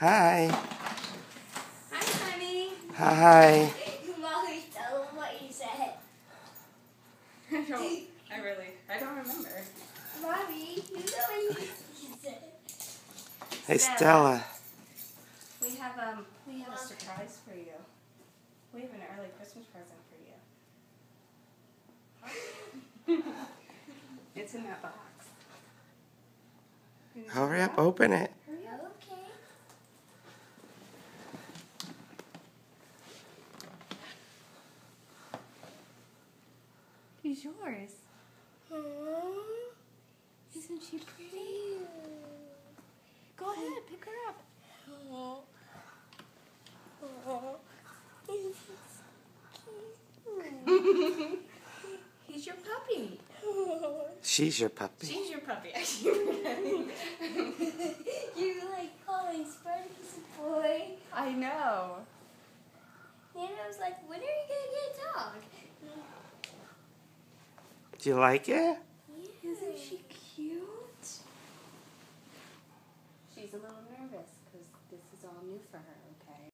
Hi. Hi, honey. Hi. Mommy, tell him what you said. I don't remember. Mommy, you know what you said. Hey, Stella. We have a surprise for you. We have an early Christmas present for you. It's in that box. Hurry up, open it. Okay. He's yours. Aww. Isn't she pretty? Go ahead, pick her up. Aww. Aww. He's your puppy. She's your puppy. She's your puppy. You like calling Spartacus a boy. I know. And I was like, when are you going to get a dog? Do you like it? Isn't she cute? She's a little nervous because this is all new for her, okay?